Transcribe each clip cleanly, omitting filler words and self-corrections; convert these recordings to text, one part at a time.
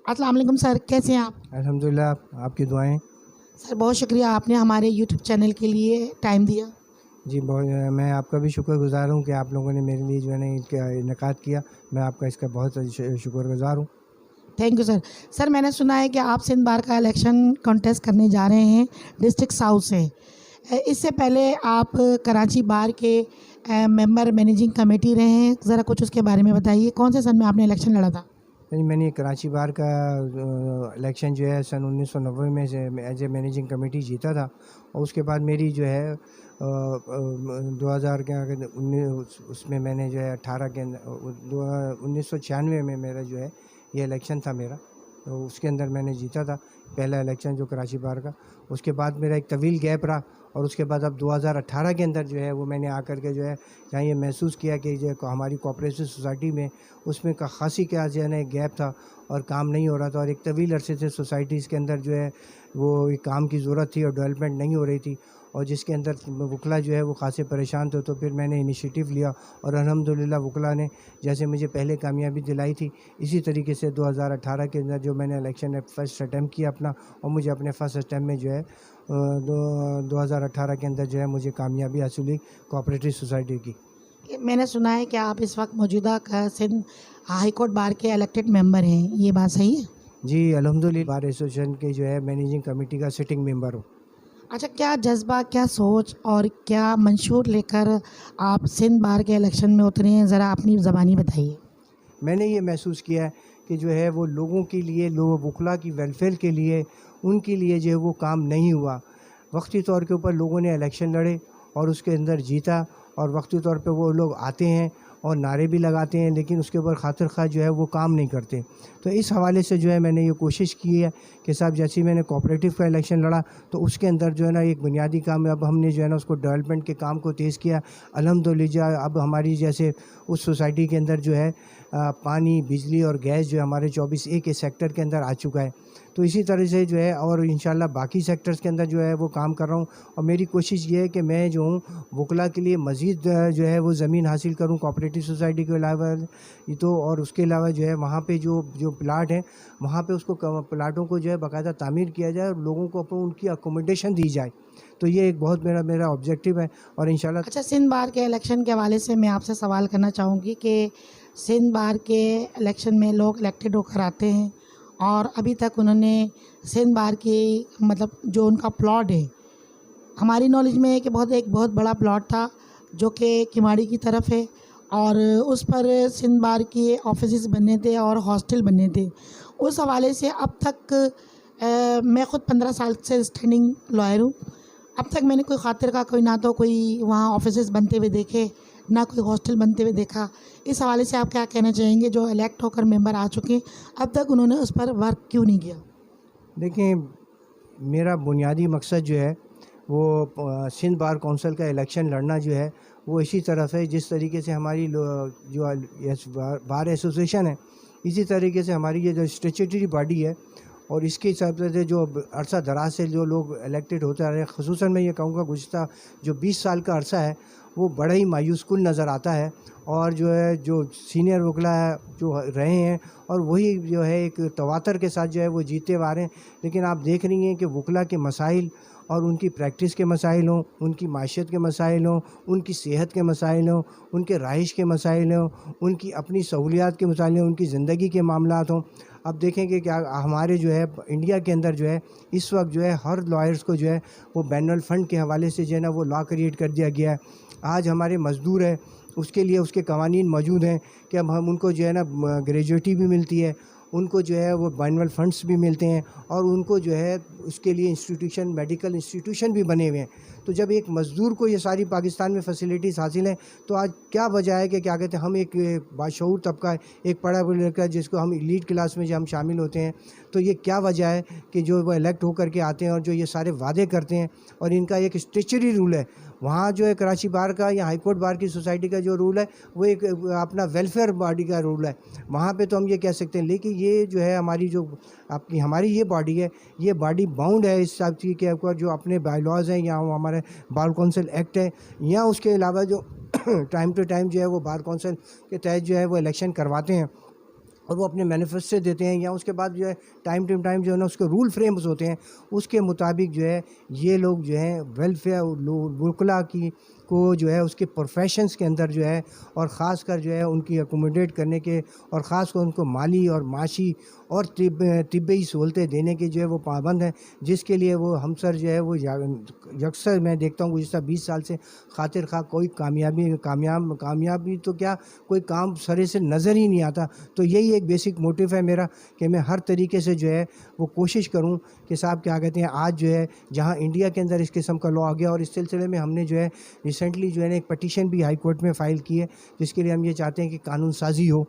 अस्सलाम वालेकुम सर, कैसे हैं आप? अल्हम्दुलिल्लाह, आपकी दुआएं। सर बहुत शुक्रिया आपने हमारे यूट्यूब चैनल के लिए टाइम दिया। जी मैं आपका भी शुक्रगुज़ार हूँ कि आप लोगों ने मेरे लिए जो है ना इसका इनेकाद किया। मैं आपका इसका बहुत शुक्रगुज़ार हूँ। Thank you sir. सर मैंने सुना है कि आप सिंध बार का इलेक्शन कॉन्टेस्ट करने जा रहे हैं डिस्ट्रिक्ट साउथ से। इससे पहले आप कराची बार के मेंबर मैनेजिंग कमेटी रहे हैं, ज़रा कुछ उसके बारे में बताइए। कौन से सन में आपने इलेक्शन लड़ा था? यानी मैंने कराची बार का इलेक्शन जो है सन 1990 में से एज ए मैनेजिंग कमेटी जीता था। और उसके बाद मेरी जो है 2000 के अगर उसमें मैंने जो है 18 के 1996 में मेरा जो है ये इलेक्शन था मेरा, तो उसके अंदर मैंने जीता था पहला इलेक्शन जो कराची बार का। उसके बाद मेरा एक तवील गैप रहा और उसके बाद अब 2018 के अंदर जो है वो मैंने आकर के जो है जहाँ ये महसूस किया कि जो हमारी कोऑपरेटिव सोसाइटी में उसमें का खासी क्या जो है ना एक गैप था और काम नहीं हो रहा था और एक तवील अरसे से सोसाइटीज़ के अंदर जो है वो एक काम की ज़रूरत थी और डेवलपमेंट नहीं हो रही थी और जिसके अंदर वकला जो है वो खासे परेशान थे। तो फिर मैंने इनिशिएटिव लिया और अल्हम्दुलिल्लाह वकला ने जैसे मुझे पहले कामयाबी दिलाई थी इसी तरीके से 2018 के अंदर जो मैंने इलेक्शन फर्स्ट अटैम्प्ट किया अपना और मुझे अपने फर्स्ट अटैम्प्ट में जो है 2018 के अंदर जो है मुझे कामयाबी हासिल हुई कोऑपरेटिव सोसाइटी की। मैंने सुना है कि आप इस वक्त मौजूदा सिंध हाई कोर्ट बार के इलेक्टेड मेंबर हैं, ये बात सही है? जी अल्हम्दुलिल्लाह बार एसोसिएशन के जो है मैनेजिंग कमेटी का सिटिंग मेंबर हूँ। अच्छा, क्या जज्बा, क्या सोच और क्या मंशूर लेकर आप सिंध बार के इलेक्शन में उतरे हैं, ज़रा अपनी ज़बानी बताइए। मैंने ये महसूस किया है कि जो है वो लोगों के लिए वकला की वेलफेयर के लिए उनके लिए जो है वो काम नहीं हुआ। वक्ती तौर के ऊपर लोगों ने इलेक्शन लड़े और उसके अंदर जीता और वक्ती तौर पे वो लोग आते हैं और नारे भी लगाते हैं लेकिन उसके ऊपर खातिर खा जो है वो काम नहीं करते। तो इस हवाले से जो है मैंने ये कोशिश की है कि साहब जैसे ही मैंने कोऑपरेटिव का इलेक्शन लड़ा तो उसके अंदर जो है ना एक बुनियादी काम अब हमने जो है ना उसको डेवलपमेंट के काम को तेज़ किया। अल्हम्दुलिल्लाह अब हमारी जैसे उस सोसाइटी के अंदर जो है पानी, बिजली और गैस जो है हमारे 24A के सेक्टर के अंदर आ चुका है। तो इसी तरह से जो है और इंशाल्लाह बाकी सेक्टर्स के अंदर जो है वो काम कर रहा हूँ और मेरी कोशिश ये है कि मैं जो हूँ वकला के लिए मज़ीद जो है वो ज़मीन हासिल करूँ कोऑपरेटिव सोसाइटी के अलावा ये तो और उसके अलावा जो है वहाँ पे जो जो प्लाट हैं वहाँ पे उसको प्लाटों को जो है बाकायदा तामीर किया जाए और लोगों को अपन उनकी अकोमोडेशन दी जाए। तो ये एक बहुत मेरा ऑब्जेक्टिव है और इंशाल्लाह। अच्छा, सिंध बार के इलेक्शन के हवाले से मैं आपसे सवाल करना चाहूँगी कि सिंध बार के इलेक्शन में लोग इलेक्टेड होकर आते हैं और अभी तक उन्होंने सिंध बार की मतलब जो उनका प्लॉट है, हमारी नॉलेज में है कि एक बहुत बड़ा प्लॉट था जो कि किमाड़ी की तरफ है और उस पर सिंध बार के ऑफिसेज बनने थे और हॉस्टल बनने थे। उस हवाले से अब तक मैं ख़ुद 15 साल से स्टैंडिंग लॉयर हूँ। अब तक मैंने कोई खातिर का कोई ना तो कोई वहाँ ऑफिसेज बनते हुए देखे, ना कोई हॉस्टल बनते हुए देखा। इस हवाले से आप क्या कहना चाहेंगे, जो इलेक्ट होकर मेंबर आ चुके हैं अब तक उन्होंने उस पर वर्क क्यों नहीं किया? देखिए, मेरा बुनियादी मकसद जो है वो सिंध बार कौंसिल का इलेक्शन लड़ना जो है वो इसी तरफ है जिस तरीके से हमारी जो बार एसोसिएशन है इसी तरीके से हमारी ये जो स्टैट्यूटरी बॉडी है और इसके हिसाब से जो अरसा दराज से जो लोग इलेक्टेड होते आ रहे हैं, ख़ुसूसन मैं ये कहूँगा गुज़िश्ता जो 20 साल का अरसा है वो बड़ा ही मायूस कुन नज़र आता है। और जो है जो सीनियर वकला है जो रहे हैं और वही जो है एक तवातर के साथ जो है वो जीते हुए आ रहे हैं। लेकिन आप देख रही हैं कि वकला के मसाइल और उनकी प्रैक्टिस के मसाइल हों, उनकी माशियत के मसाइल हों, उनकी सेहत के मसाइल हों, उनके रहाइश के मसाइल हों, उनकी अपनी सहूलियात के मसाइल हों, उनकी ज़िंदगी के मामलात हों। अब देखेंगे क्या हमारे जो है इंडिया के अंदर जो है इस वक्त जो है हर लॉयर्स को जो है वो बैनुअल फ़ंड के हवाले से जो है ना वो लॉ क्रिएट कर दिया गया है। आज हमारे मज़दूर है उसके लिए उसके कवानीन मौजूद हैं कि अब हम उनको जो है ना ग्रेजुएटी भी मिलती है, उनको जो है वो बैनुअल फ़ंड्स भी मिलते हैं और उनको जो है उसके लिए इंस्टीट्यूशन मेडिकल इंस्टीट्यूशन भी बने हुए हैं। तो जब एक मज़दूर को ये सारी पाकिस्तान में फैसिलिटीज़ हासिल हैं तो आज क्या वजह है कि क्या कहते हैं हम एक बाशऊर तबका एक पढ़ा लिखा जिसको हम एलीट क्लास में जब हम शामिल होते हैं तो ये क्या वजह है कि जो वो इलेक्ट होकर के आते हैं और जो ये सारे वादे करते हैं और इनका एक स्टेचुरी रूल है। वहाँ जो है कराची बार का या हाई कोर्ट बार की सोसाइटी का जो रूल है वो एक अपना वेलफेयर बॉडी का रूल है, वहाँ पे तो हम ये कह सकते हैं। लेकिन ये जो है हमारी जो हमारी ये बॉडी है ये बॉडी बाउंड है इस सब चीज़ के ऊपर जो अपने बायलॉज़ हैं या हमारे बार कौंसिल एक्ट है या उसके अलावा जो टाइम टू टाइम जो है वो बार कौंसिल के तहत जो है वो इलेक्शन करवाते हैं और वो अपने मैनिफेस्टो देते हैं, या उसके बाद जो है टाइम टू टाइम जो है ना उसके रूल फ्रेम्स होते हैं, उसके मुताबिक जो है ये लोग जो है वेलफेयर वकला की को जो है उसके प्रोफेशंस के अंदर जो है, और ख़ास कर जो है उनकी अकोमोडेट करने के, और ख़ास कर उनको माली और माशी और तिब्बी सहूलतें देने के जो है वो पाबंद हैं, जिसके लिए वो हम सर जो है वो अक्सर मैं देखता हूँ गुज़िश्ता 20 साल से खातिर खा कोई कामयाबी तो क्या, कोई काम सरे से नज़र ही नहीं आता। तो यही एक बेसिक मोटिव है मेरा कि मैं हर तरीके से जो है वो कोशिश करूं कि साहब क्या कहते हैं, आज जो है जहां इंडिया के अंदर इस किस्म का लॉ आ गया, और इस सिलसिले में हमने जो है रिसेंटली जो है ना एक पटिशन भी हाई कोर्ट में फ़ाइल की है, जिसके लिए हम ये चाहते हैं कि कानून साजी हो,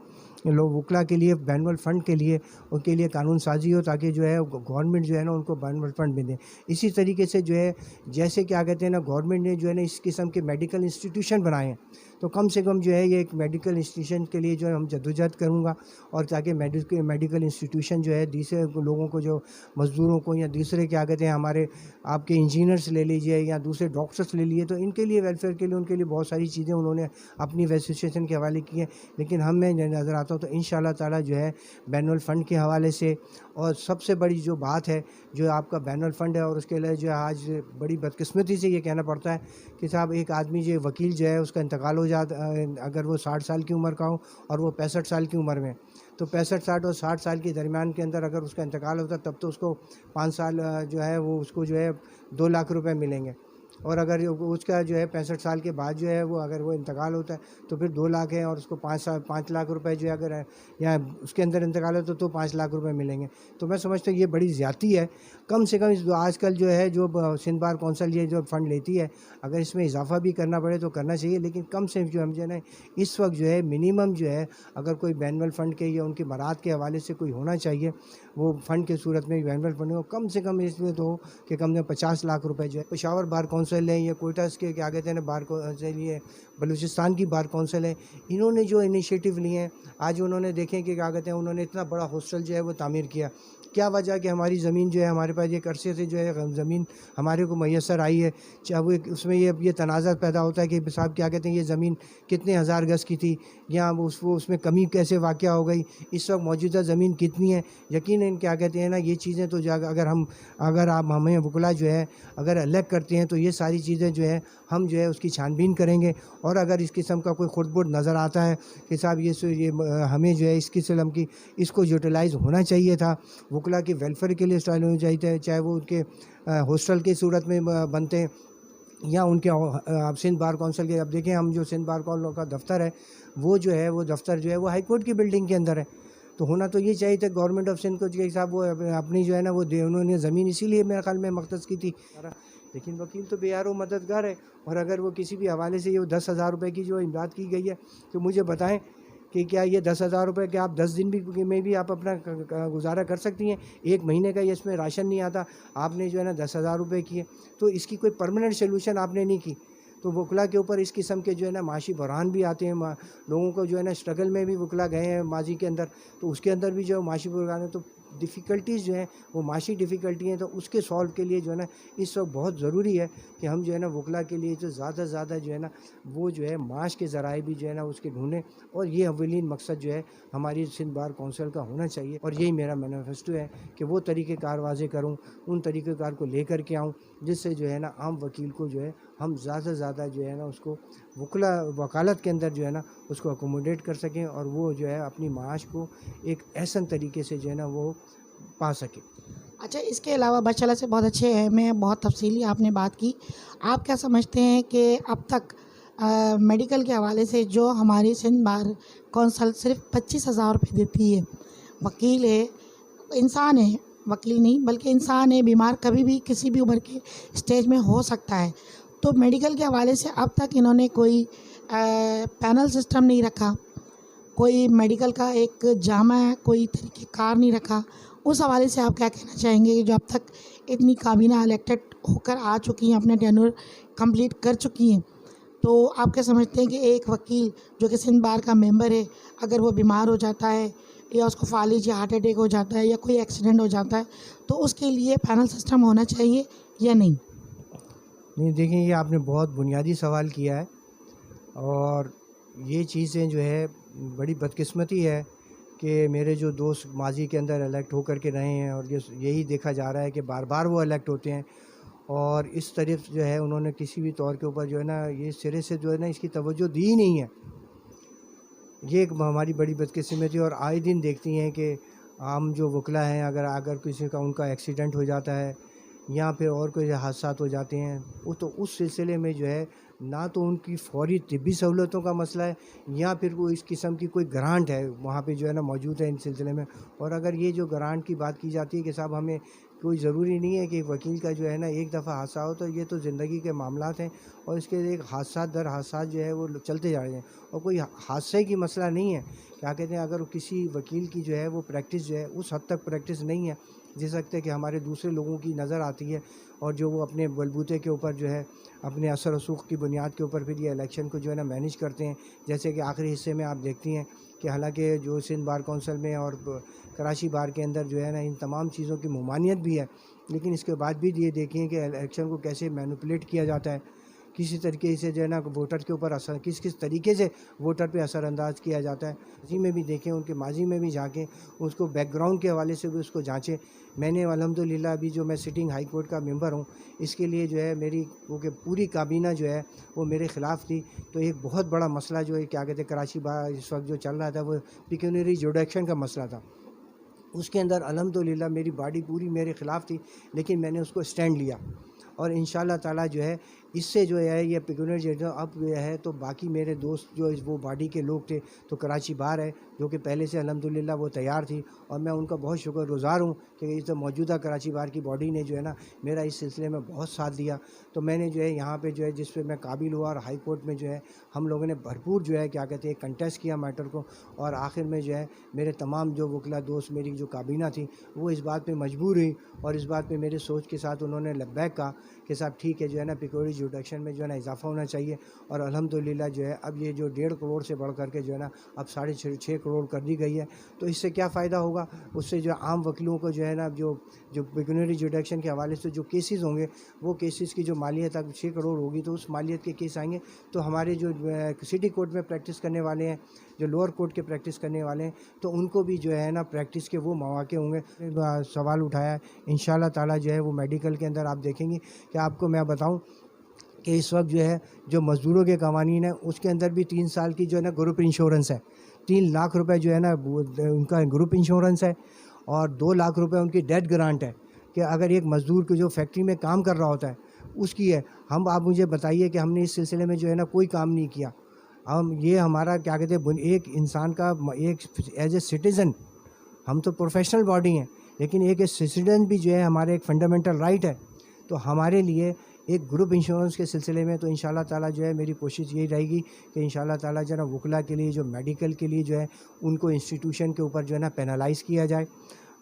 लोग वकला के लिए बैनुअल फ़ंड के लिए उनके लिए कानून साजी हो, ताकि जो है गवर्नमेंट जो है ना उनको बैनुअल फ़ंड भी दें। इसी तरीके से जो है जैसे क्या कहते हैं ना, गवर्नमेंट ने जो है ना इस किस्म के मेडिकल इंस्टीट्यूशन बनाए हैं, तो कम से कम जो है ये एक मेडिकल इंस्टीट्यूशन के लिए जो है हम जद्दोजहद करूँगा, और ताकि मेडिकल इंस्टीट्यूशन जो है दूसरे लोगों को, जो मज़दूरों को या दूसरे क्या कहते हैं हमारे आपके इंजीनियर्स ले लीजिए या दूसरे डॉक्टर्स ले लीजिए, तो इनके लिए वेलफेयर के लिए उनके लिए बहुत सारी चीज़ें उन्होंने अपनी एसोसिएशन के हवाले की हैं। लेकिन हमें नज़र आता हूँ तो इंशाल्लाह ताला जो है बैनुअल फ़ंड के हवाले से, और सबसे बड़ी जो बात है जो आपका बैनुअल फ़ंड है, और उसके लिए जो है आज बड़ी बदकिस्मती से ये कहना पड़ता है कि साहब एक आदमी जो वकील जो है उसका इंतकाल हो जाता, अगर वो 60 साल की उम्र का हो और वो 65 साल की उम्र में, तो 65, 60 और 60 साल के दरमियान के अंदर अगर उसका इंतकाल होता तब तो उसको 5 साल जो है वो उसको जो है 2 लाख रुपए मिलेंगे, और अगर उसका जो है 65 साल के बाद जो है वो अगर वो इंतकाल होता है तो फिर 2 लाख है, और उसको 5 लाख रुपए जो है अगर है या उसके अंदर इंतकाल होता तो 5 लाख रुपए मिलेंगे। तो मैं समझता हूँ ये बड़ी ज़्यादती है। कम से कम आजकल जो है जो सिंध बार कौंसिल ये जो फ़ंड लेती है, अगर इसमें इजाफा भी करना पड़े तो करना चाहिए, लेकिन कम से जो हम जो है ना इस वक्त जो है मिनिमम जो है अगर कोई बैनुअल फ़ंड के या उनकी बरात के हवाले से कोई होना चाहिए, वो फ़ंड की सूरत में बैनुअल फ़ंड हो, कम से कम इसमें तो हो कि कम से कम 50 लाख रुपए जो है। पेशावर बार कौंसिल है या कोयटा के क्या कहते हैं ना बार कौंसिल, ये बलूचिस्तान की बार कौंसिल है, इन्होंने जो इनिशिएटिव लिए हैं, आज उन्होंने देखें कि क्या कहते हैं उन्होंने इतना बड़ा हॉस्टल जो है वो तामीर किया। क्या वजह कि हमारी ज़मीन जो है हमारे पास एक अरसे से जो है ज़मीन हमारे को मैसर आई है, चाहे वो उसमें ये तनाज़ा पैदा होता है कि साहब क्या कहते हैं ये ज़मीन कितने हज़ार गज़ की थी, या उसमें कमी कैसे वाक़या हो गई, इस वक्त मौजूदा ज़मीन कितनी है। यकीनन क्या कहते हैं ना ये चीज़ें तो अगर आप हमें वकला जो है अगर अलग करते हैं तो ये सारी चीज़ें जो है हम जो है उसकी छानबीन करेंगे, और अगर इस किस्म का कोई खुर्द-बुर्द नज़र आता है कि साहब ये हमें जो है इस किस्म की इसको यूटिलाइज़ होना चाहिए था, वकला के वेलफेयर के लिए स्टाइल होना चाहिए, चाहे वो उनके हॉस्टल की सूरत में बनते हैं या उनके आप सिंध बार कौंसिल के, अब देखें हम जो सिंध बार कौंसिल का दफ्तर है वो दफ्तर जो है वो हाई कोर्ट की बिल्डिंग के अंदर है। तो होना तो ये चाहिए था गवर्नमेंट ऑफ सिंध को कि साहब वो अपनी जो है ना वो उन्होंने ज़मीन इसीलिए मेरे ख्याल में मख्तस की थी, लेकिन वकील तो बेयारो मददगार है, और अगर वो किसी भी हवाले से ये 10,000 रुपये की जो इमदाद की गई है तो मुझे बताएं कि क्या ये 10,000 रुपये के आप 10 दिन भी में भी आप अपना गुजारा कर सकती हैं। एक महीने का ये इसमें राशन नहीं आता, आपने जो है ना 10,000 रुपये किए, तो इसकी कोई परमानेंट सोल्यूशन आपने नहीं की। तो वकला के ऊपर इस किस्म के जो है ना माशी बहरान भी आते हैं, लोगों को जो है ना स्ट्रगल में भी वकला गए हैं माजी के अंदर, तो उसके अंदर भी जो माशी बहरान है, तो डिफ़िकल्टीज़ जो हैं वो माशी डिफ़िकल्टी हैं, तो उसके सॉल्व के लिए जो है ना इस वक्त बहुत ज़रूरी है कि हम जो है ना वकला के लिए जो ज़्यादा से ज़्यादा जो है ना वो जो है माश के ज़राए भी जो है ना उसके ढूँढें, और ये अव्वलीन मकसद जो है हमारी सिंध बार कौंसिल का होना चाहिए, और यही मेरा मैनिफेस्टो है कि वो तरीक़ेकार वाज़े करूँ, उन तरीक़ेकार को लेकर के आऊँ जिससे जो है ना आम वकील को जो है हम ज़्यादा से ज़्यादा जो है ना उसको वकालत के अंदर जो है ना उसको अकोमोडेट कर सकें, और वो जो है अपनी माश को एक ऐसा तरीके से जो है ना वो पा सके। अच्छा, इसके अलावा माशाल्लाह से बहुत अच्छे हैं, मैं बहुत तफसीली आपने बात की। आप क्या समझते हैं कि अब तक मेडिकल के हवाले से जो हमारी सिंध बार कौंसिल सिर्फ 25,000 रुपये देती है, वकील है, इंसान है, वकील नहीं बल्कि इंसान है, बीमार कभी भी किसी भी उम्र के स्टेज में हो सकता है, तो मेडिकल के हवाले से अब तक इन्होंने कोई पैनल सिस्टम नहीं रखा, कोई मेडिकल का एक जामा कोई तरीक़ेकार नहीं रखा। उस हवाले से आप क्या कहना चाहेंगे कि जो अब तक इतनी काबीना इलेक्टेड होकर आ चुकी हैं, अपने टेन्योर कंप्लीट कर चुकी हैं, तो आप क्या समझते हैं कि एक वकील जो कि सिंध बार का मेंबर है, अगर वो बीमार हो जाता है या उसको फालिज या हार्ट अटैक हो जाता है या कोई एक्सीडेंट हो जाता है, तो उसके लिए पैनल सिस्टम होना चाहिए या नहीं? नहीं, देखिए ये आपने बहुत बुनियादी सवाल किया है, और ये चीज़ें जो है बड़ी बदकिस्मती है कि मेरे जो दोस्त माजी के अंदर इलेक्ट होकर के रहे हैं और यही देखा जा रहा है कि बार बार वो इलेक्ट होते हैं, और इस तरफ जो है उन्होंने किसी भी तौर के ऊपर जो है ना ये सिरे से जो है ना इसकी तवज्जो दी ही नहीं है। ये एक हमारी बड़ी बदकिस्मती है। और आए दिन देखती हैं कि आम जो वकला हैं, अगर किसी का उनका एक्सीडेंट हो जाता है या फिर और कोई हादसात हो जाते हैं, वो तो उस सिलसिले में जो है ना तो उनकी फौरी तिब्बी सहूलतों का मसला है या फिर कोई इस किस्म की कोई ग्रांट है वहाँ पे जो है ना मौजूद है इन सिलसिले में। और अगर ये जो ग्रांट की बात की जाती है कि साहब हमें कोई ज़रूरी नहीं है कि वकील का जो है ना एक दफ़ा हादसा हो, तो ये तो ज़िंदगी के मामलात हैं और इसके एक हादसा दर हादसा जो है वो चलते जा रहे हैं और कोई हादसे की मसला नहीं है। क्या कहते हैं, अगर किसी वकील की जो है वो प्रैक्टिस जो है उस हद तक प्रैक्टिस नहीं है जिस वक्त कि हमारे दूसरे लोगों की नज़र आती है, और जो वो अपने बलबूते के ऊपर जो है अपने असर रसूख की बुनियाद के ऊपर फिर ये इलेक्शन को जो है ना मैनेज करते हैं। जैसे कि आखिरी हिस्से में आप देखती हैं कि हालांकि जो सिंध बार कौंसल में और कराची बार के अंदर जो है ना इन तमाम चीज़ों की ममानियत भी है, लेकिन इसके बाद भी ये देखें कि इलेक्शन को कैसे मैनिपुलेट किया जाता है, किसी तरीके से जो है ना वोटर के ऊपर असर किस तरीके से वोटर पे असरअंदाज किया जाता है। माजी में भी देखें, उनके माजी में भी झाँकें, उसको बैकग्राउंड के हवाले से भी उसको जांचें। मैंने अल्हम्दुलिल्लाह अभी जो मैं सिटिंग हाई कोर्ट का मेंबर हूँ, इसके लिए जो है मेरी क्योंकि पूरी काबीना जो है वो मेरे ख़िलाफ़ थी, तो एक बहुत बड़ा मसला जो है क्या कहते हैं कराची बार इस वक्त जो चल रहा था वो पिक्यूनरी जुडिक्शन का मसला था। उसके अंदर अल्हम्दुलिल्लाह मेरी बॉडी पूरी मेरे ख़िलाफ़ थी, लेकिन मैंने उसको स्टैंड लिया और इंशाअल्लाह ताला जो है इससे जो है ये पिक्यूनरी जुडिक्शन अब जो है तो बाकी मेरे दोस्त जो वो बॉडी के लोग थे तो कराची बार है जो कि पहले से अल्हम्दुलिल्लाह वो तैयार थी, और मैं उनका बहुत शुक्रगुज़ार हूँ कि इस मौजूदा कराची बार की बॉडी ने जो है ना मेरा इस सिलसिले में बहुत साथ दिया। तो मैंने जो है यहाँ पे जो है जिस पे मैं काबिल हुआ, और हाई कोर्ट में जो है हम लोगों ने भरपूर जो है क्या कहते हैं कंटेस्ट किया मैटर को, और आखिर में जो है मेरे तमाम जो वकला दोस्त मेरी जो काबीना थी वो इस बात पर मजबूर हुई और इस बात पर मेरे सोच के साथ उन्होंने लब्बैक कहा कि साहब ठीक है जो है ना पिक्यूनरी जुडिक्शन में जो है ना इजाफा होना चाहिए। और अल्हम्दुलिल्लाह जो है अब ये जो 1.5 करोड़ से बढ़ करके जो है ना अब 6.5 करोड़ कर दी गई है। तो इससे क्या फ़ायदा होगा, उससे जो आम वकीलों को जो है ना जो पिक्यूनरी जुडिक्शन के हवाले से जो केसेस होंगे वो केसेस की जो मालियत अब 6 करोड़ होगी, तो उस मालियत के केस आएंगे तो हमारे जो सिटी कोर्ट में प्रैक्टिस करने वाले हैं, जो लोअर कोर्ट के प्रैक्टिस करने वाले हैं, तो उनको भी जो है ना प्रैक्टिस के वो मौके होंगे। सवाल उठाया इंशाअल्लाह ताला जो है वो मेडिकल के अंदर आप देखेंगे कि आपको मैं बताऊं कि इस वक्त जो है जो मज़दूरों के कवानीन है उसके अंदर भी 3 साल की जो है ना ग्रुप इंश्योरेंस है, 3 लाख रुपए जो है ना उनका ग्रुप इंश्योरेंस है, और 2 लाख रुपए उनकी डेथ ग्रांट है कि अगर एक मज़दूर को जो फैक्ट्री में काम कर रहा होता है उसकी है। हम आप मुझे बताइए कि हमने इस सिलसिले में जो है ना कोई काम नहीं किया। हम ये हमारा क्या कहते हैं एक इंसान का एक एज ए सिटीज़न, हम तो प्रोफेशनल बॉडी हैं लेकिन एक सिटीज़न भी जो है हमारे एक फंडामेंटल राइट है। तो हमारे लिए एक ग्रुप इंश्योरेंस के सिलसिले में तो इंशाअल्लाह ताला जो है मेरी कोशिश यही रहेगी कि इंशाअल्लाह ताला जो है ना वकला के लिए जो मेडिकल के लिए जो है उनको इंस्टीट्यूशन के ऊपर जो है ना पेनलाइज़ किया जाए।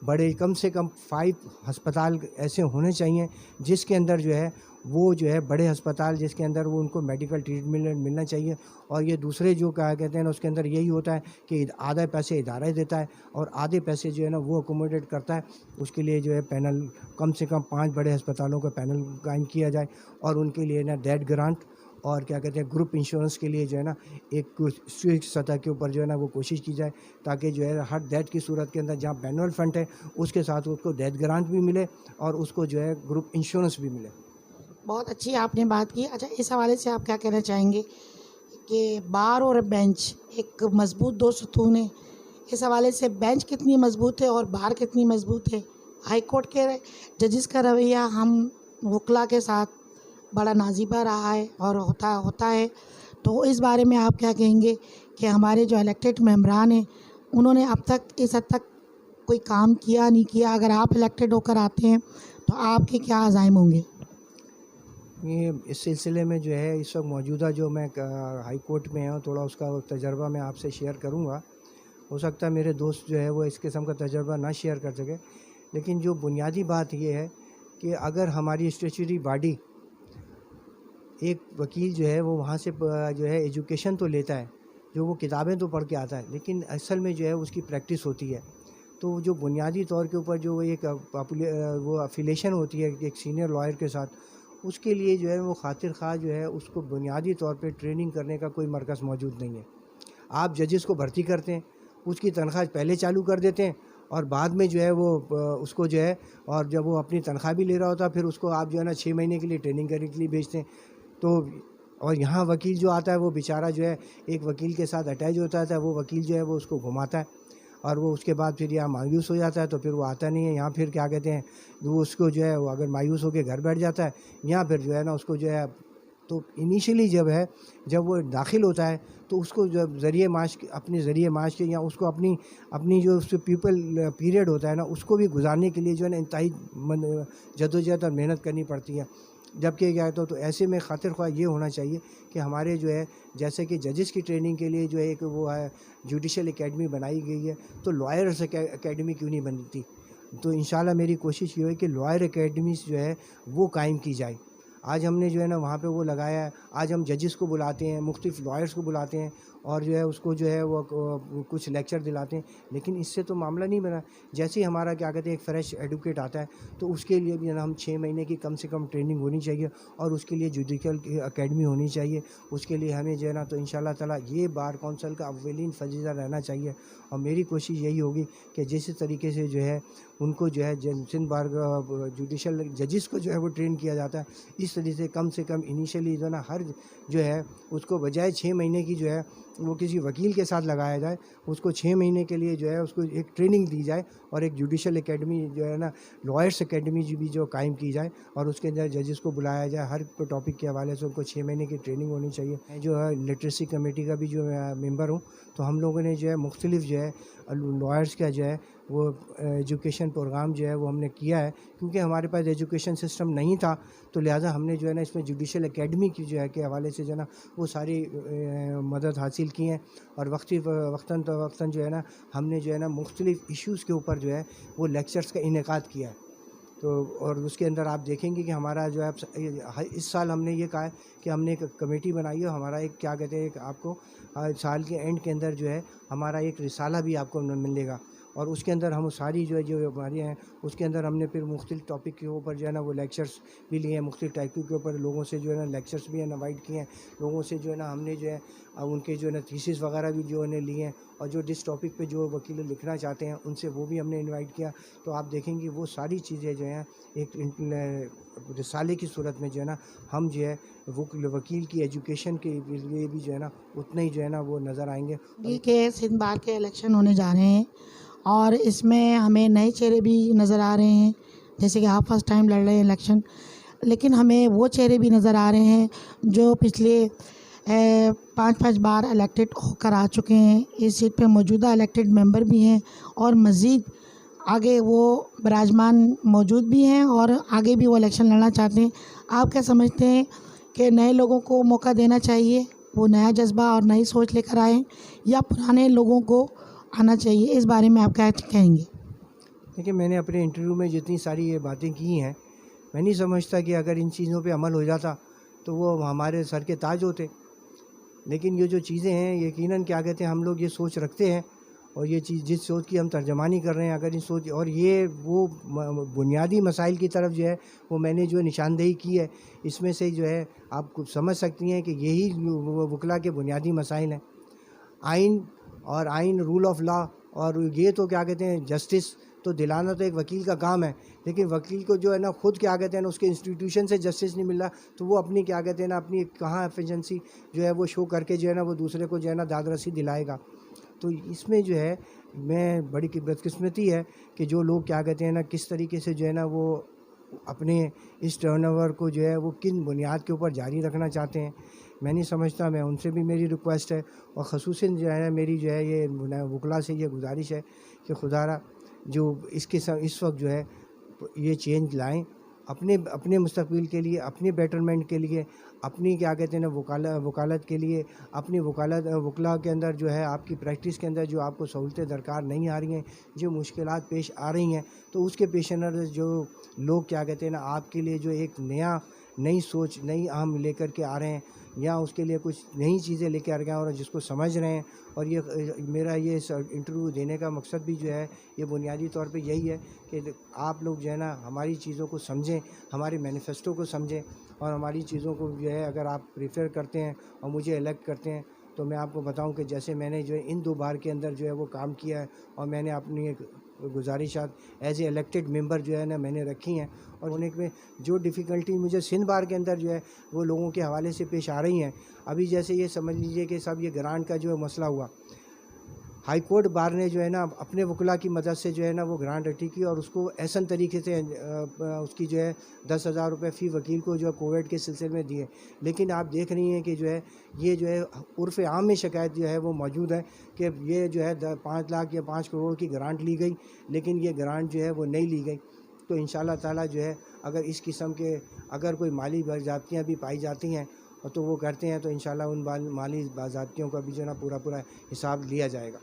बड़े कम से कम 5 अस्पताल ऐसे होने चाहिए जिसके अंदर जो है वो जो है बड़े अस्पताल जिसके अंदर वो उनको मेडिकल ट्रीटमेंट मिलना चाहिए। और ये दूसरे जो क्या कहते हैं ना उसके अंदर यही होता है कि आधे पैसे इदारा देता है और आधे पैसे जो है ना वो अकोमोडेट करता है। उसके लिए जो है पैनल कम से कम 5 बड़े अस्पतालों का पैनल कायम किया जाए और उनके लिए ना डेथ ग्रांट और क्या कहते हैं ग्रुप इंश्योरेंस के लिए जो है ना एक स्विच सतह के ऊपर जो है ना वो कोशिश की जाए, ताकि जो है हर डेथ की सूरत के अंदर जहाँ मैनुअल फंड है उसके साथ उसको डेथ ग्रांट भी मिले और उसको जो है ग्रुप इंश्योरेंस भी मिले। बहुत अच्छी आपने बात की। अच्छा, इस हवाले से आप क्या कहना चाहेंगे कि बार और बेंच एक मजबूत 2 सतून है, इस हवाले से बेंच कितनी मजबूत है और बार कितनी मजबूत है? हाई कोर्ट के जजेस का रवैया हम वकला के साथ बड़ा नाज़िबा रहा है और होता है, तो इस बारे में आप क्या कहेंगे कि हमारे जो इलेक्टेड मेंबरान हैं उन्होंने अब तक इस हद तक कोई काम किया नहीं किया? अगर आप इलेक्टेड होकर आते हैं तो आपके क्या अज़ाइम होंगे? ये इस सिलसिले में जो है इस वक्त मौजूदा जो मैं हाई कोर्ट में हूँ, थोड़ा उसका तजर्बा मैं आपसे शेयर करूँगा। हो सकता है मेरे दोस्त जो है वो इस किस्म का तजर्बा ना शेयर कर सके, लेकिन जो बुनियादी बात ये है कि अगर हमारी स्टेचुरी बॉडी एक वकील जो है वो वहाँ से जो है एजुकेशन तो लेता है, जो वो किताबें तो पढ़ के आता है, लेकिन असल में जो है उसकी प्रैक्टिस होती है। तो जो बुनियादी तौर के ऊपर जो एक वो अफिलेशन होती है एक सीनियर लॉयर के साथ, उसके लिए जो है वो खातिर ख़्वाह जो है उसको बुनियादी तौर पे ट्रेनिंग करने का कोई मरकज़ मौजूद नहीं है। आप जजेस को भर्ती करते हैं उसकी तनख्वाह पहले चालू कर देते हैं और बाद में जो है वो उसको जो है, और जब वो अपनी तनख्वाह भी ले रहा होता है फिर उसको आप जो है ना 6 महीने के लिए ट्रेनिंग करने के लिए भेजते हैं। तो और यहाँ वकील जो आता है वो बेचारा जो है एक वकील के साथ अटैच होता है, वो वकील जो है वो उसको घुमाता है और वो उसके बाद फिर यहाँ मायूस हो जाता है, तो फिर वो आता नहीं है यहाँ। फिर क्या कहते हैं, वो उसको जो है वो अगर मायूस होकर घर बैठ जाता है यहाँ, फिर जो है ना उसको जो है, तो इनिशियली जब वो दाखिल होता है तो उसको जब ज़रिए माश अपने ज़रिए माश के या उसको अपनी जो उस पीपल पीरियड होता है ना उसको भी गुजारने के लिए जो है ना इंतहाई जद्दोजहद और मेहनत करनी पड़ती है। जबकि क्या कहते हो, तो ऐसे में खातिर ख्वाह ये होना चाहिए कि हमारे जो है जैसे कि जजेस की ट्रेनिंग के लिए जो है एक वो है जुडिशल एकेडमी बनाई गई है, तो लॉयर्स एकेडमी क्यों नहीं बनती। तो इंशाल्लाह मेरी कोशिश ये है कि लॉयर एकेडमीज़ जो है वो कायम की जाए। आज हमने जो है ना वहाँ पे वो लगाया है, आज हम जजेस को बुलाते हैं, मुख्तलिफ लॉयर्स को बुलाते हैं और जो है उसको जो है वो कुछ लेक्चर दिलाते हैं, लेकिन इससे तो मामला नहीं बना। जैसे ही हमारा क्या कहते हैं एक फ़्रेश एडवोकेट आता है तो उसके लिए भी ना हम 6 महीने की कम से कम ट्रेनिंग होनी चाहिए और उसके लिए जुडिशल एकेडमी होनी चाहिए। उसके लिए हमें जो है ना तो इंशाल्लाह ताला ये बार कौंसल का अव्वलीन फरीज़ा रहना चाहिए और मेरी कोशिश यही होगी कि जिस तरीके से जो है उनको जो है सिंध बार जुडिशल जजेस को जो है वो ट्रेन किया जाता है, इस तरीके से कम इनिशियली जो है ना हर जो है उसको बजाय 6 महीने की जो है वो किसी वकील के साथ लगाया जाए, उसको 6 महीने के लिए जो है उसको एक ट्रेनिंग दी जाए और एक जुडिशल एकेडमी जो है ना लॉयर्स एकेडमी भी जो कायम की जाए और उसके अंदर जजेस को बुलाया जाए। हर टॉपिक के हवाले से उनको 6 महीने की ट्रेनिंग होनी चाहिए। मैं जो है लिटरेसी कमेटी का भी जो मेंबर हूँ, तो हम लोगों ने जो है मुख्तलिफ जो है लॉयर्स का जो है वो एजुकेशन प्रोग्राम जो है वो हमने किया है, क्योंकि हमारे पास एजुकेशन सिस्टम नहीं था, तो लिहाजा हमने जो है ना इसमें जुडिशल एकेडमी की जो है के हवाले से जो है ना वो सारी मदद हासिल की है और वक्तन जो है ना हमने जो है ना मुख्तलिफ इश्यूज़ के ऊपर जो है वो लेक्चर्स का इनेकाद किया है। तो और उसके अंदर आप देखेंगे कि हमारा जो है इस साल हमने ये कहा है कि हमने एक कमेटी बनाई है, हमारा एक क्या कहते हैं एक आपको साल के एंड के अंदर जो है हमारा एक रिसाला भी आपको मिलेगा और उसके अंदर हम सारी जो है जो हमारी हैं उसके अंदर हमने फिर मुख्तलिफ टॉपिक के ऊपर जो है ना वो लेक्चर्स भी लिए हैं, मुख्तलिफ टॉपिक के ऊपर लोगों से जो है ना लेक्चर्स भी इनवाइट किए हैं, लोगों से जो है ना हमने जो है उनके जो है ना थीसिस वगैरह भी जो है लिए हैं और जो जिस टॉपिक पे जो वकील लिखना चाहते हैं उनसे वो भी हमने इनवाइट किया। तो आप देखेंगे वो सारी चीज़ें जो हैं एक रिसाले की सूरत में जो है ना हम जो है वो वकील की एजुकेशन के लिए भी जो है ना उतने ही जो है ना वो नज़र आएंगे। के सिंध बार के इलेक्शन होने जा रहे हैं और इसमें हमें नए चेहरे भी नज़र आ रहे हैं, जैसे कि आप फर्स्ट टाइम लड़ रहे हैं इलेक्शन, लेकिन हमें वो चेहरे भी नज़र आ रहे हैं जो पिछले 5-5 बार इलेक्टेड होकर आ चुके हैं। इस सीट पे मौजूदा इलेक्टेड मेंबर भी हैं और मज़ीद आगे वो विराजमान मौजूद भी हैं और आगे भी वो इलेक्शन लड़ना चाहते हैं। आप क्या समझते हैं कि नए लोगों को मौका देना चाहिए, वो नया जज्बा और नई सोच लेकर आएँ, या पुराने लोगों को आना चाहिए? इस बारे में आप क्या कहेंगे? देखिए, मैंने अपने इंटरव्यू में जितनी सारी ये बातें की हैं, मैं नहीं समझता कि अगर इन चीज़ों पे अमल हो जाता तो वो हमारे सर के ताज होते। लेकिन ये जो चीज़ें हैं यकीनन क्या कहते हैं हम लोग ये सोच रखते हैं और ये चीज़ जिस सोच की हम तर्जमानी कर रहे हैं, अगर इन सोच और ये वो बुनियादी मसाइल की तरफ जो है वो मैंने जो निशानदेही की है, इसमें से जो है आप कुछ समझ सकती हैं कि यही वकला के बुनियादी मसाइल हैं। आइन रूल ऑफ लॉ और ये तो क्या कहते हैं जस्टिस तो दिलाना तो एक वकील का काम है, लेकिन वकील को जो है ना खुद क्या कहते हैं ना उसके इंस्टीट्यूशन से जस्टिस नहीं मिल रहा, तो वो अपनी क्या कहते हैं ना अपनी कहाँ एफिशिएंसी जो है वो शो करके जो है ना वो दूसरे को जो है ना दादरसी दिलाएगा। तो इसमें जो है मैं बड़ी बदकिस्मती है कि जो लोग क्या कहते हैं ना किस तरीके से जो है ना वो अपने इस टर्नओवर को जो है वो किन बुनियाद के ऊपर जारी रखना चाहते हैं, मैं नहीं समझता। मैं उनसे भी मेरी रिक्वेस्ट है और ख़ुसूसन जो है मेरी जो है ये वकला से ये गुजारिश है कि खुदारा जो इस वक्त जो है ये चेंज लाएं अपने अपने मुस्तकबिल के लिए, अपने बेटरमेंट के लिए, अपनी क्या कहते हैं ना वकालत के लिए, अपनी वकला के अंदर जो है आपकी प्रैक्टिस के अंदर जो आपको सहूलतें दरकार नहीं आ रही हैं, जो मुश्किलात पेश आ रही हैं, तो उसके पेश नज़र जो लोग क्या कहते हैं ना आपके लिए जो एक नई सोच नई आम लेकर के आ रहे हैं या उसके लिए कुछ नई चीज़ें लेके आ रहे हैं और जिसको समझ रहे हैं। और ये मेरा ये इंटरव्यू देने का मकसद भी जो है ये बुनियादी तौर पे यही है कि आप लोग जो है ना हमारी चीज़ों को समझें, हमारे मैनिफेस्टो को समझें और हमारी चीज़ों को जो है अगर आप प्रेफर करते हैं और मुझे इलेक्ट करते हैं तो मैं आपको बताऊं कि जैसे मैंने जो है इन 2 बार के अंदर जो है वो काम किया है, और मैंने अपनी एक गुजारिशात एज ए इलेक्टेड मेंबर जो है ना मैंने रखी हैं, और उन्हें में जो डिफ़िकल्टी मुझे सिंध बार के अंदर जो है वो लोगों के हवाले से पेश आ रही हैं। अभी जैसे ये समझ लीजिए कि सब ये ग्रांट का जो है मसला हुआ, हाई कोर्ट बार ने जो है ना अपने वकला की मदद से जो है ना वो ग्रांट अटी की, और उसको ऐसा तरीके से उसकी जो है 10,000 रुपये फ़ी वकील को जो है कोविड के सिलसिले में दिए। लेकिन आप देख रही हैं कि जो है ये जो है उर्फ़ आम में शिकायत जो है वो मौजूद है कि ये जो है 5 लाख या 5 करोड़ की ग्रांट ली गई, लेकिन ये ग्रांट जो है वो नहीं ली गई। तो इंशाल्लाह ताला जो है अगर इस किस्म के अगर कोई माली बाज़ाब्तियाँ भी पाई जाती हैं तो वो करते हैं, तो इंशाल्लाह उन माली बाज़ाब्तियों का भी जो है ना पूरा हिसाब लिया जाएगा।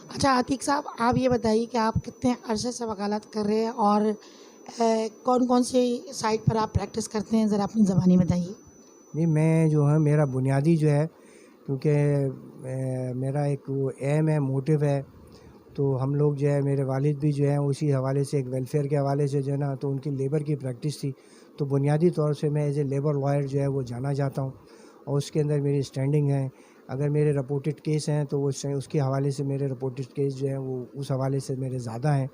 अच्छा आतिक साहब, आप ये बताइए कि आप कितने अरसे से वकालत कर रहे हैं और कौन कौन सी साइट पर आप प्रैक्टिस करते हैं, ज़रा अपनी ज़बानी बताइए। नहीं, मैं जो है मेरा बुनियादी जो है, क्योंकि मेरा एक वो एम है, मोटिव है, तो हम लोग जो है मेरे वालिद भी जो है उसी हवाले से एक वेलफेयर के हवाले से जो है ना तो उनकी लेबर की प्रैक्टिस थी, तो बुनियादी तौर से मैं एज ए लेबर लॉयर जो है वो जाना जाता हूँ, और उसके अंदर मेरी स्टैंडिंग है। अगर मेरे रिपोर्टेड केस हैं तो वो उसके हवाले से मेरे रिपोर्टेड केस जो हैं वो उस हवाले से मेरे ज़्यादा हैं,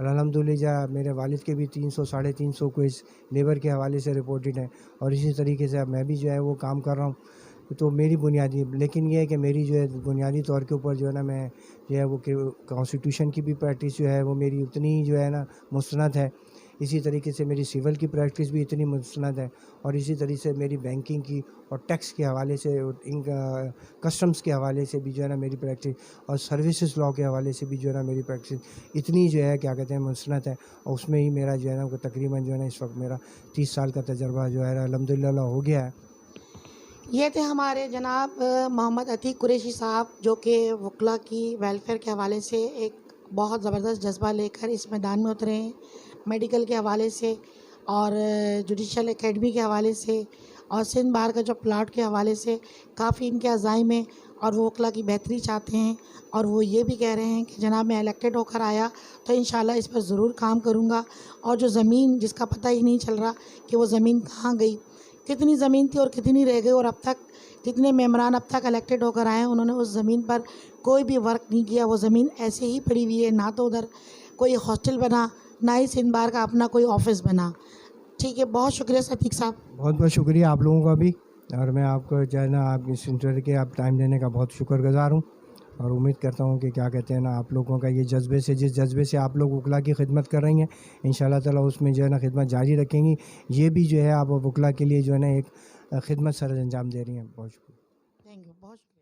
और अल्हम्दुलिल्लाह मेरे वालिद के भी 300 साढ़े 300 केस लेबर के हवाले से रिपोर्टेड हैं, और इसी तरीके से अब मैं भी जो है वो काम कर रहा हूँ। तो मेरी बुनियादी, लेकिन ये है कि मेरी जो है बुनियादी तौर के ऊपर जो है ना मैं जो है वो कॉन्स्टिट्यूशन की भी प्रैक्टिस जो है वो मेरी उतनी जो है ना मुस्तनद है, इसी तरीके से मेरी सिविल की प्रैक्टिस भी इतनी मुस्तनद है, और इसी तरीके से मेरी बैंकिंग की और टैक्स के हवाले से कस्टम्स के हवाले से भी जो है ना मेरी प्रैक्टिस, और सर्विसेज लॉ के हवाले से भी जो है ना मेरी प्रैक्टिस इतनी जो है क्या कहते हैं मुस्तनद है, और उसमें ही मेरा जो है ना तकरीबन जो है ना इस वक्त मेरा 30 साल का तजर्बा जो है अल्हम्दुलिल्लाह हो गया है। ये थे हमारे जनाब मोहम्मद अतीक कुरैशी साहब, जो कि वकला की वेलफेयर के हवाले से एक बहुत ज़बरदस्त जज्बा लेकर इस मैदान में उतरे हैं, मेडिकल के हवाले से और जुडिशल एकेडमी के हवाले से और सिंध बार का जो प्लाट के हवाले से काफ़ी इनके अज़ाइम हैं, और वो वकला की बेहतरी चाहते हैं, और वो ये भी कह रहे हैं कि जनाब मैं इलेक्टेड होकर आया तो इंशाल्लाह इस पर ज़रूर काम करूँगा, और जो ज़मीन जिसका पता ही नहीं चल रहा कि वो ज़मीन कहाँ गई, कितनी ज़मीन थी और कितनी रह गई, और अब तक कितने मेम्बरान अब तक इलेक्टेड होकर आए हैं, उन्होंने उस ज़मीन पर कोई भी वर्क नहीं किया, वो ज़मीन ऐसे ही पड़ी हुई है, ना तो उधर कोई हॉस्टल बना, ना ही सिंध बार का अपना कोई ऑफिस बना। ठीक है, बहुत शुक्रिया सतीक साहब। बहुत बहुत शुक्रिया आप लोगों का भी, और मैं आपको जो है ना आप इस इंटरव्यू के आप टाइम देने का बहुत शुक्रगुज़ार हूँ, और उम्मीद करता हूँ कि क्या कहते हैं ना आप लोगों का ये जज्बे से, जिस जज्बे से आप लोग वकला की खिदमत कर रही हैं, इंशाल्लाह ताला उसमें जो है ना खिदमत जारी रखेंगी। ये भी जो है आप वकला के लिए जो है ना एक खिदमत सर अंजाम दे रही हैं। बहुत शुक्रिया। थैंक यू, बहुत शुक्रिया।